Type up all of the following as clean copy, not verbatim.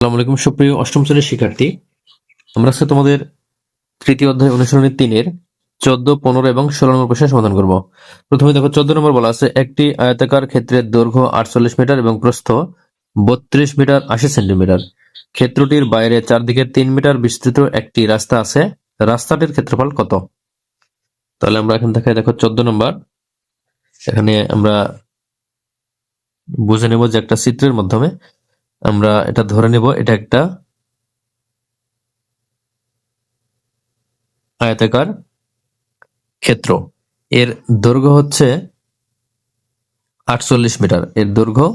আসসালামু আলাইকুম সুপ্রিয় অষ্টম শ্রেণীর শিক্ষার্থী। আমরা আজকে তোমাদের তৃতীয় অধ্যায় অনুশীলনী 3-এর 14, 15 এবং 16 নম্বর প্রশ্নের সমাধান করব। প্রথমে দেখো 14 নম্বর বলা আছে একটি আয়তাকার ক্ষেত্রের দৈর্ঘ্য 48 মিটার এবং প্রস্থ 32 মিটার 80 সেন্টিমিটার। ক্ষেত্রটির বাইরে চারদিকে 3 মিটার বিস্তৃত একটি রাস্তা আছে। রাস্তাটির ক্ষেত্রফল কত? তাহলে আমরা এখান থেকে দেখো 14 নম্বর, এখানে আমরা বুঝে নেব যে একটা চিত্রের মাধ্যমে আমরা এটা ধরে নেব এটা একটা আয়তাকার ক্ষেত্র। এর দৈর্ঘ্য হচ্ছে 48 মিটার। এর দৈর্ঘ্য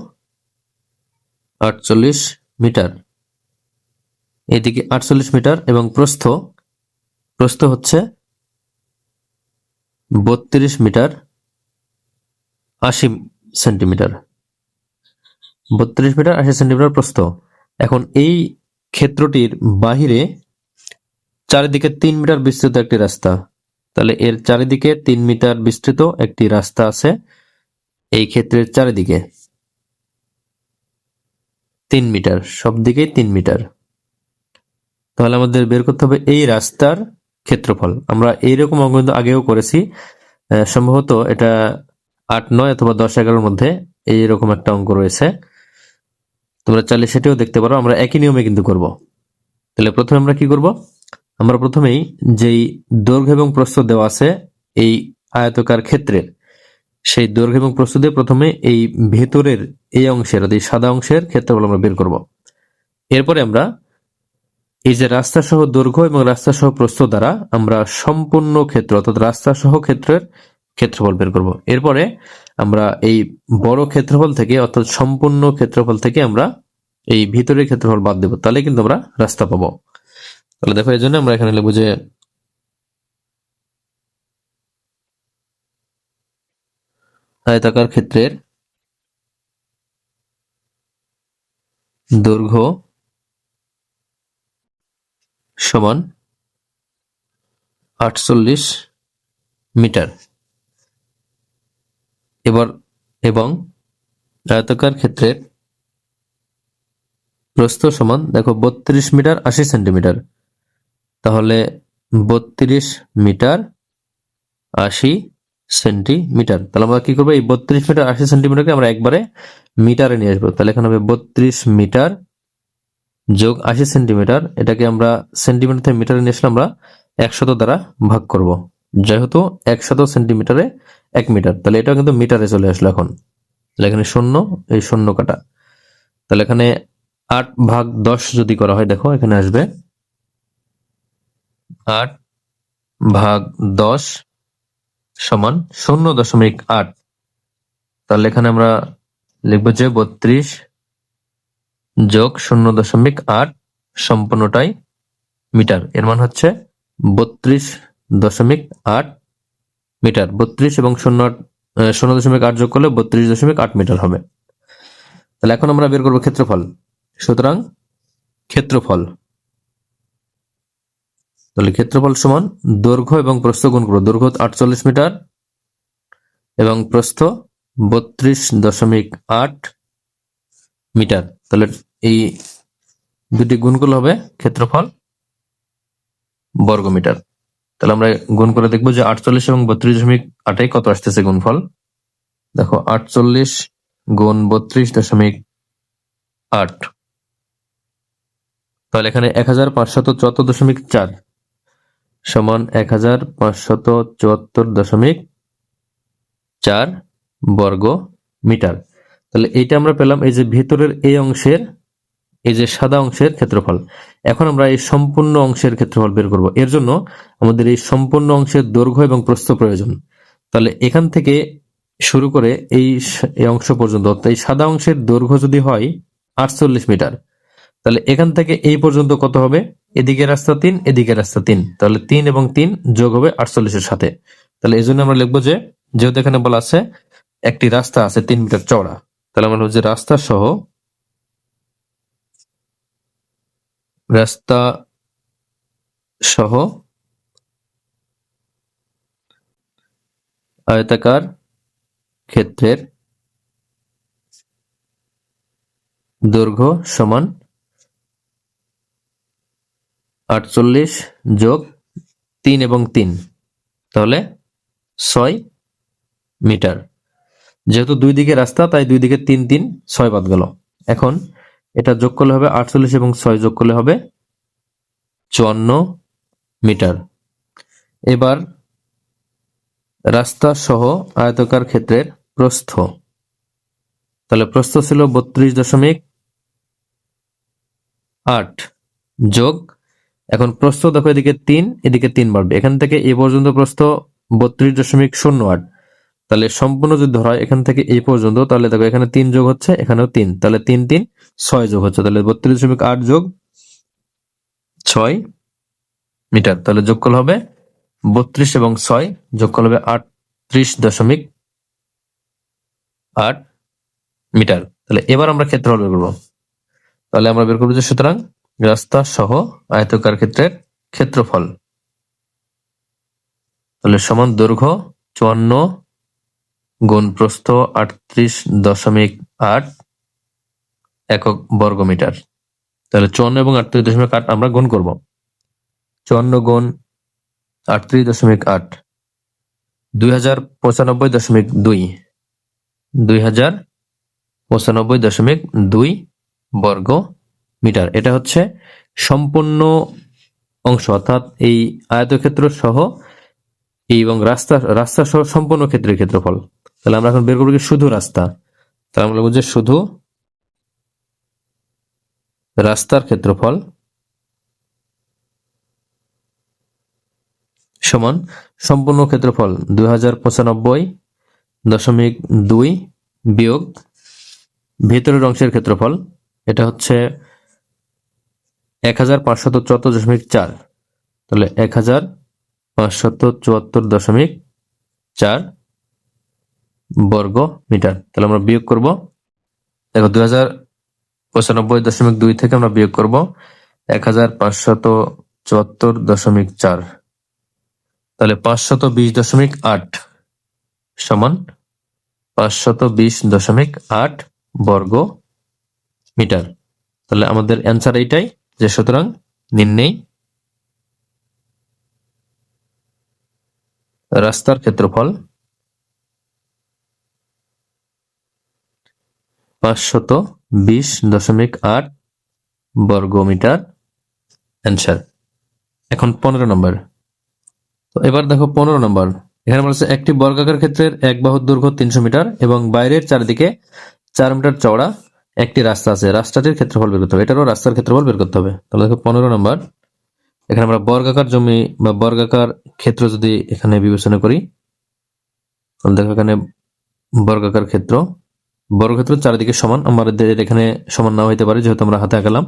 48 মিটার, এদিকে 48 মিটার এবং প্রস্থ প্রস্থ হচ্ছে 32 মিটার 80 সেন্টিমিটার। 32 মিটার 80 সেন্টিমিটার প্রস্থ। এখন এই ক্ষেত্রটির বাহিরে চারিদিকে 3 মিটার বিস্তৃত একটি রাস্তা। তাহলে এর চারিদিকে 3 মিটার বিস্তৃত একটি রাস্তা আছে। এই ক্ষেত্রের চারিদিকে 3 মিটার, সব দিকেই 3 মিটার। তাহলে আমাদের বের করতে হবে এই রাস্তার ক্ষেত্রফল। আমরা এইরকম অঙ্ক কিন্তু আগেও করেছি, সম্ভবত এটা 8, 9 অথবা 10, 11-র মধ্যে এইরকম একটা অঙ্ক রয়েছে। তোমরা চাইলে সেটাও দেখতে পারো। আমরা একই নিয়মে কিন্তু করব। তাহলে প্রথমে আমরা কি করব, আমরা প্রথমেই যেই দৈর্ঘ্য এবং প্রস্থ দেওয়া আছে এই আয়তকার ক্ষেত্রের, সেই দৈর্ঘ্য এবং প্রস্থ দিয়ে প্রথমে এই ভেতরের এই অংশের, এই সাদা অংশের ক্ষেত্রফল আমরা বের করব। এরপরে আমরা এই যে রাস্তা সহ দৈর্ঘ্য এবং রাস্তা সহ প্রস্থ দ্বারা আমরা সম্পূর্ণ ক্ষেত্র অর্থাৎ রাস্তা সহ ক্ষেত্রের ক্ষেত্রফল বের করব। এরপরে আমরা এই বড় ক্ষেত্রফল থেকে অর্থাৎ সম্পূর্ণ ক্ষেত্রফল থেকে আমরা এই ভিতরের ক্ষেত্রফল বাদ দেব, তাহলে কিন্তু আমরা রাস্তা পাবো। তাহলে দেখো এই জন্য আমরা এখানে লিখবো যে আয়তাকার ক্ষেত্রের দৈর্ঘ্য সমান 48 মিটার এবং আয়তাকার ক্ষেত্রের প্রস্থ সমান দেখো 32 মিটার 80 সেন্টিমিটার। তাহলে 32 মিটার 80 সেন্টিমিটার। তাহলে আমরা কি করবো, এই 32 মিটার 80 সেন্টিমিটারকে আমরা একবারে মিটারে নিয়ে আসবো। তাহলে এখানে হবে 32 মিটার যোগ 80 সেন্টিমিটার। এটাকে আমরা সেন্টিমিটার থেকে মিটারে নিয়ে আসলে আমরা 100 দ্বারা ভাগ করব, যেহেতু 100 সেন্টিমিটারে 1 মিটার। তাহলে এটা কিন্তু মিটারে চলে আসলো। এখন তাহলে এখানে শূন্য, এই শূন্য কাটা। তাহলে এখানে 8/10 যদি করা হয়, দেখো এখানে আসবে 8/10 সমান 0.8। তাহলে এখানে আমরা লিখবো যে 32 যোগ 0.8 সম্পূর্ণটাই মিটার। এর মান হচ্ছে 32.8 মিটার। 32 এবং 0.8 যোগ করলে 32.8 মিটার হবে। তাহলে এখন আমরা বের করবো ক্ষেত্রফল। সুতরাং ক্ষেত্রফল, তাহলে ক্ষেত্রফল সমান দৈর্ঘ্য এবং প্রস্থ গুণ করবো। দৈর্ঘ্য 48 মিটার এবং প্রস্থ 32.8 মিটার। তাহলে এই দুটি গুণ করলে হবে ক্ষেত্রফল বর্গমিটার। তাহলে আমরা গুণ করে দেখবো যে 48 এবং 32.8 কত আসতেছে গুণফল। দেখো 48 গুণ 32.8, তাহলে এখানে 1574.4 সমান 1574.4 বর্গ মিটার। তাহলে এইটা আমরা পেলাম এই যে ভেতরের এই অংশের, এই যে সাদা অংশের ক্ষেত্রফল। এখন আমরা এই সম্পূর্ণ অংশের ক্ষেত্রফল বের করব। এর জন্য আমাদের এই সম্পূর্ণ অংশের দৈর্ঘ্য এবং প্রস্থ প্রয়োজন। তাহলে এখান থেকে শুরু করে এই অংশ পর্যন্ত, এই সাদা অংশের দৈর্ঘ্য যদি হয় 48 মিটার, তাহলে এখান থেকে এই পর্যন্ত কত হবে, এদিকে রাস্তা 3 এদিকে রাস্তা 3, তাহলে 3 এবং 3 যোগ হবে 48 এর সাথে। তাহলে এই জন্য আমরা লিখবো যে যেহেতু এখানে বলা আছে একটি রাস্তা আছে 3 মিটার চওড়া, তাহলে আমরা যে রাস্তা সহ আয়তাকার ক্ষেত্রের দৈর্ঘ্য সমান 48 যোগ 3 এবং 3, তাহলে 6 মিটার। যেহেতু দুই দিকে রাস্তা, তাই দুই দিকে 3 3 6 বাদ গেল। এখন এটা যোগ করলে হবে 48 এবং 6 যোগ করলে হবে 54 মিটার। এবার রাস্তা সহ আয়তাকার ক্ষেত্রের প্রস্থ, তাহলে প্রস্থ ছিল 32.8 যোগ, এখন প্রস্থ দেখো এদিকে 3 এদিকে 3 বাড়বে, এখান থেকে এ পর্যন্ত প্রস্থ 32.08, তাহলে সম্পূর্ণ যদি ধরা হয় এখান থেকে এই পর্যন্ত, তাহলে দেখো এখানে 3 যোগ হচ্ছে, এখানেও 3, তাহলে 3 3 6 যোগ হচ্ছে, তাহলে 32.8 যোগ 6 মিটার, তাহলে যোগফল হবে 32 এবং 6 যোগফল হবে 38.8 মিটার। তাহলে এবার আমরা ক্ষেত্রফল বের করবো। তাহলে আমরা বের করবো যে সুতরাং রাস্তা সহ আয়তাকার ক্ষেত্রের ক্ষেত্রফল, তাহলে সমান দৈর্ঘ্য 54 গুণ প্রস্থ 38.8 একক বর্গ মিটার। তাহলে 54 এবং 38.8 আমরা গুণ করব। 54 গুণ 38.8 2095.2 2095.2 বর্গ মিটার। এটা হচ্ছে সম্পূর্ণ অংশ, অর্থাৎ এই আয়তক্ষেত্র সহ এবং রাস্তা সহ সম্পূর্ণ ক্ষেত্রের ক্ষেত্রফল। তাহলে আমরা এখন বের করবো কি শুধু রাস্তা, তাহলে আমরা বলছি শুধু রাস্তার ক্ষেত্রফল সমান সম্পূর্ণ ক্ষেত্রফল 2095.2 বিয়োগ ভেতরের অংশের ক্ষেত্রফল, এটা হচ্ছে 1574.4, তাহলে 1574.4 বর্গ মিটার। তাহলে আমরা বিয়োগ করব, দেখো 2095.2 থেকে আমরা বিয়োগ করব 1574.4, তাহলে 520.8 সমান 520.8 বর্গ মিটার। তাহলে আমাদের অ্যান্সার এইটাই, যে সুতরাং নির্ণয় রাস্তার ক্ষেত্রফল 520.8 বর্গ মিটার অ্যান্সার। এখন 15 নম্বর। তো এবার দেখো 15 নম্বর, এখানে বলছে একটি বর্গাকার ক্ষেত্রের এক বাহুর দৈর্ঘ্য 300 মিটার এবং বাইরের চারিদিকে 4 মিটার চওড়া একটি রাস্তা আছে, রাস্তাটির ক্ষেত্রফল বের করতে হবে। এটারও রাস্তার ক্ষেত্রফল বের করতে হবে। তাহলে দেখো 15 নম্বর, এখানে আমরা বর্গাকার জমি বা বর্গাকার ক্ষেত্র যদি এখানে বিবেচনা করি, তাহলে দেখো এখানে বর্গাকার ক্ষেত্র, বর্গক্ষেত্র চারিদিকে সমান, আমাদের এখানে সমান নাও হইতে পারে যেহেতু আমরা হাতে আঁকালাম।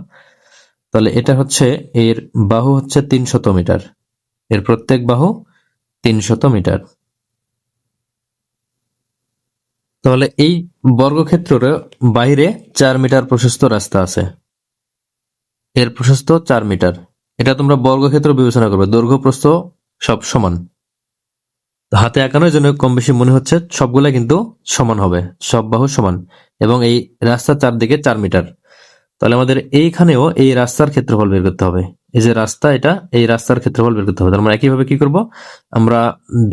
তাহলে এটা হচ্ছে এর বাহু হচ্ছে 300 মিটার, এর প্রত্যেক বাহু 300 মিটার। তাহলে এই বর্গক্ষেত্রের বাইরে 4 মিটার প্রশস্ত রাস্তা আছে, এর প্রশস্ত 4 মিটার। এটা তোমরা বর্গক্ষেত্র বিবেচনা করবে, দৈর্ঘ্য প্রস্থ সব সমান। হাতে আঁকানোর জন্য কম বেশি মনে হচ্ছে, সবগুলা কিন্তু সমান হবে, সব বাহু সমান, এবং এই রাস্তার চারদিকে 4 মিটার। তাহলে আমাদের এইখানেও এই রাস্তার ক্ষেত্রফল বের করতে হবে। এই যে রাস্তা, এটা এই রাস্তার ক্ষেত্রফল বের করতে হবে। আমরা একইভাবে কি করব, আমরা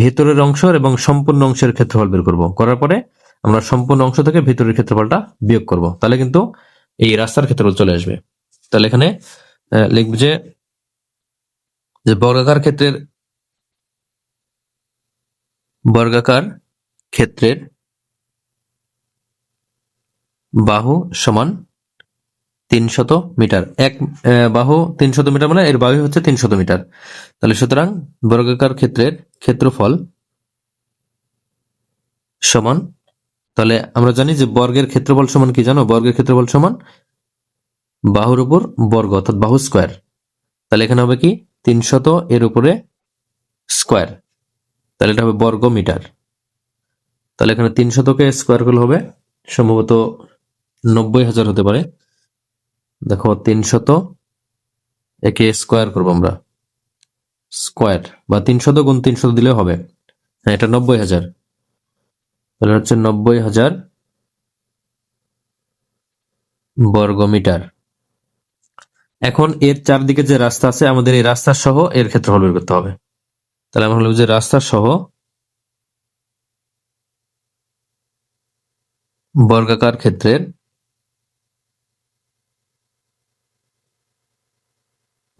ভেতরের অংশ এবং সম্পূর্ণ অংশের ক্ষেত্রফল বের করব, করার পরে আমরা সম্পূর্ণ অংশ থেকে ভেতরের ক্ষেত্রফলটা বিয়োগ করব, তাহলে কিন্তু এই রাস্তার ক্ষেত্রফল চলে আসবে। তাহলে এখানে লিখব যে বর্গাকার ক্ষেত্রের বাহু সমান 300 মিটার। এক বাহু 300 মিটার মানে এর বাহু হচ্ছে 300 মিটার। তাহলে সুতরাং বর্গাকার ক্ষেত্রের ক্ষেত্রফল সমান, তাহলে আমরা জানি যে বর্গের ক্ষেত্রফল সমান কি জানো, বর্গের ক্ষেত্রফল সমান বাহুর উপর বর্গ, অর্থাৎ বাহু স্কোয়ার। তাহলে এখানে হবে কি 300 এর উপরে স্কোয়ার, তাহলে এটা হবে বর্গ মিটার। তাহলে এখানে 300কে স্কোয়ার করলে হবে সম্ভবত 90,000 হতে পারে। দেখো 300 একে স্কোয়ার করবো আমরা, স্কোয়ার বা 300 গুণ 300 দিলে হবে। হ্যাঁ, এটা 90,000, তাহলে হচ্ছে 90,000 বর্গ মিটার। এখন এর চারদিকে যে রাস্তা আছে আমাদের এই রাস্তা সহ এর ক্ষেত্রফল বের করতে হবে। তাহলে আমরা বলবো যে রাস্তা সহ বর্গাকার ক্ষেত্রের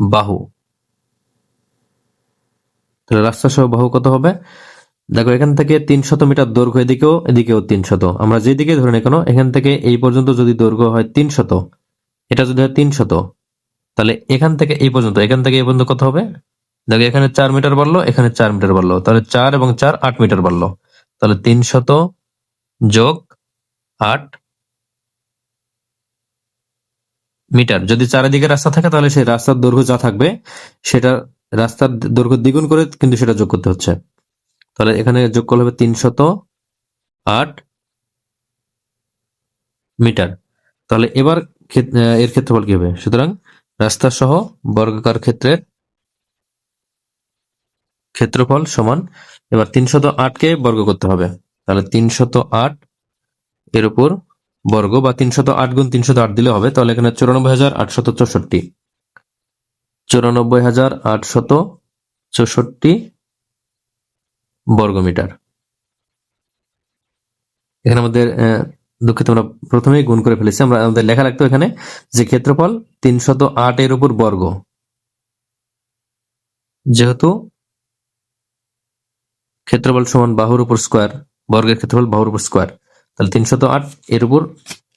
বাহু। তাহলে রাস্তা সহ বাহু কত হবে? দেখো এখান থেকে 300 মিটার দৈর্ঘ্য, এদিকেও 300। আমরা যেদিকে ধরে নিই কেন, এখান থেকে এই পর্যন্ত যদি দৈর্ঘ্য হয় 300, এটা যদি হয় 300, তাহলে এখান থেকে এই পর্যন্ত কত হবে? দেখো এখানে 4 মিটার বাড়লো, এখানে 4 মিটার বাড়লো, তাহলে 4 এবং 4 8 মিটার বাড়লো। তাহলে 300 যোগ 8 মিটার। যদি চারিদিকে রাস্তা থাকে তাহলে সেই রাস্তার দৈর্ঘ্য যা থাকবে সেটা রাস্তার দৈর্ঘ্য দ্বিগুণ করে কিন্তু সেটা যোগ করতে হচ্ছে। তাহলে এখানে যোগ করলে হবে 308 মিটার। তাহলে এবার এর ক্ষেত্রফল কি হবে? সুতরাং রাস্তা সহ বর্গাকার ক্ষেত্রের ক্ষেত্রফল সমান, এবার 308 কে বর্গ করতে হবে। তাহলে 308 এর উপর বর্গ, বা 308 গুণ 308 দিলে হবে। তাহলে এখানে 94,864, 94,864 বর্গমিটার। এখানে আমাদের দুঃখিত, আমরা প্রথমেই গুণ করে ফেলেছি। আমরা আমাদের লেখা রাখতো এখানে যে ক্ষেত্রফল 308 এর উপর বর্গ, যেহেতু ক্ষেত্রফল সমান বাহুর উপর স্কোয়ার, বর্গের ক্ষেত্রফল বাহুর উপর স্কোয়ার, তাহলে 308 এর উপর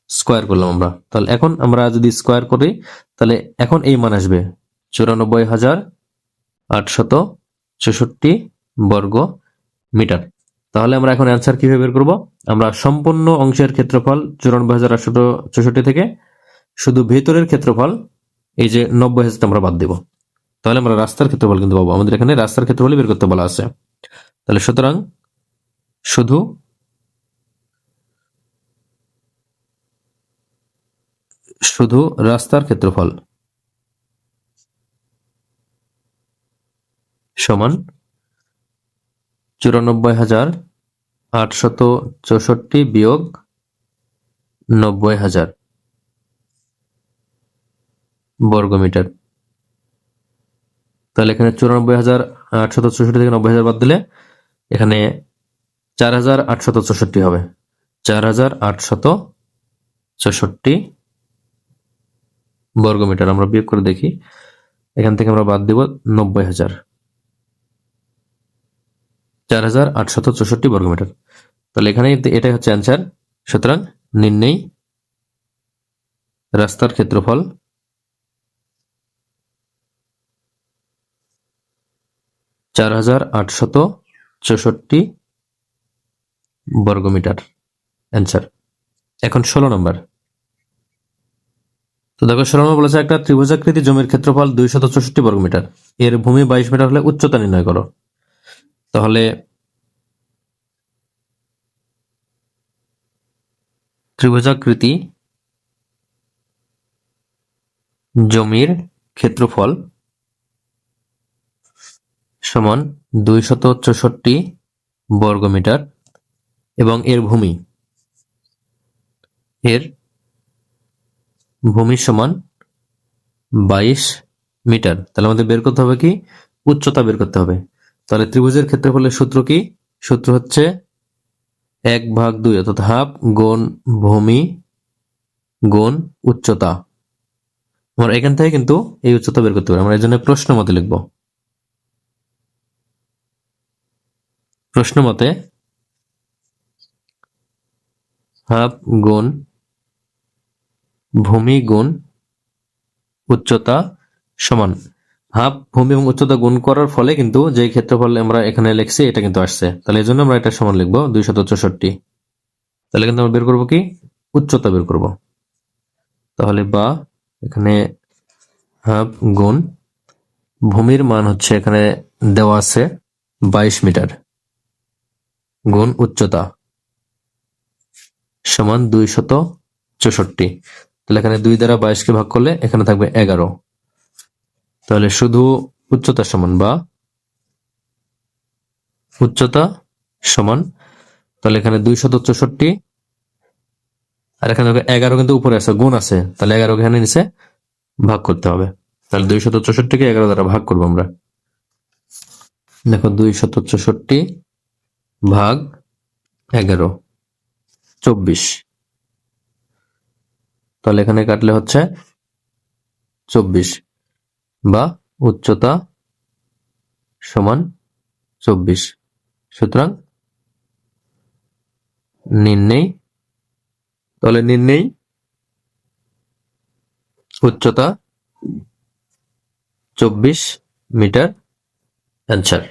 স্কোয়ার করলাম আমরা। তাহলে এখন আমরা যদি স্কোয়ার করি তাহলে এখন এই মান আসবে 94,864 বর্গ মিটার। তাহলে আমরা এখন অ্যান্সার কিভাবে বের করব? আমরা সম্পূর্ণ অংশের ক্ষেত্রফল 94,864 থেকে শুধু ভেতরের ক্ষেত্রফল এই যে 90,000 আমরা বাদ দিব। তাহলে আমরা রাস্তার ক্ষেত্রফল কিন্তু পাবো। আমাদের এখানে রাস্তার ক্ষেত্রফল বের করতে বলা আছে। তাহলে সুতরাং শুধু রাস্তার ক্ষেত্রফল সমান 94,864 বিয়োগ 90,000 বর্গমিটার। তাহলে এখানে 94,864 থেকে 90,000 বাদ দিলে এখানে 4,864 হবে। 4,864 বর্গমিটার। আমরা বিয়োগ করে দেখি, এখান থেকে আমরা বাদ দিব 90,000, 4,864 বর্গমিটার। তাহলে এখানে এটাই হচ্ছে অ্যান্সার। সুতরাং নির্ণেয় রাস্তার ক্ষেত্রফল 4,864 বর্গমিটার অ্যান্সার। এখন 16 নম্বর। তো দেখো 16 নম্বর বলেছে একটা ত্রিভুজাকৃতি জমির ক্ষেত্রফল 264 বর্গমিটার, এর ভূমি 22 মিটার হলে উচ্চতা নির্ণয় করো। তাহলে ত্রিভুজাকৃতি জমির ক্ষেত্রফল সমান 264 বর্গমিটার এবং এর ভূমি সমান 22 মিটার। তাহলে আমাদের বের করতে হবে কি? উচ্চতা বের করতে হবে। তাহলে ত্রিভুজের ক্ষেত্রফলের সূত্র কি? সূত্র হচ্ছে 1/2, অর্থাৎ হাফ গুণ ভূমি গুণ উচ্চতা। আমরা এখান থেকে কিন্তু এই উচ্চতা বের করতে পারি। আমরা এর জন্য প্রশ্ন মতে লিখব। প্রশ্ন মতে হাফ গুণ ভূমি গুণ উচ্চতা সমান, হাফ ভূমি এবং উচ্চতা গুণ করার ফলে কিন্তু যে ক্ষেত্রফল আমরা এখানে লিখছি এটা কিন্তু আসছে। তাহলে এই জন্য আমরা এটা সমান লিখবো 264। তাহলে কিন্তু আমরা বের করবো কি? উচ্চতা বের করব। তাহলে বা এখানে হাফ গুণ ভূমির মান হচ্ছে এখানে দেওয়া আছে 22 মিটার গুণ উচ্চতা সমান 264। তাহলে এখানে 2 দ্বারা 22 কে ভাগ করলে এখানে থাকবে 11। তাহলে শুধু উচ্চতা সমান, বা উচ্চতা সমান, তাহলে এখানে 264 আর এখানে 11 কিন্তু উপরে আছে, গুণ আছে, তাহলে 11 এখানে নিচে ভাগ করতে হবে। তাহলে 264 কে 11 দ্বারা ভাগ করবো আমরা। দেখো 264 ভাগ 11, 24। তাহলে এখানে কাটলে হচ্ছে 24, বা উচ্চতা সমান 24। সুতরাং নির্ণেই উচ্চতা 24 মিটার। অ্যান্সার।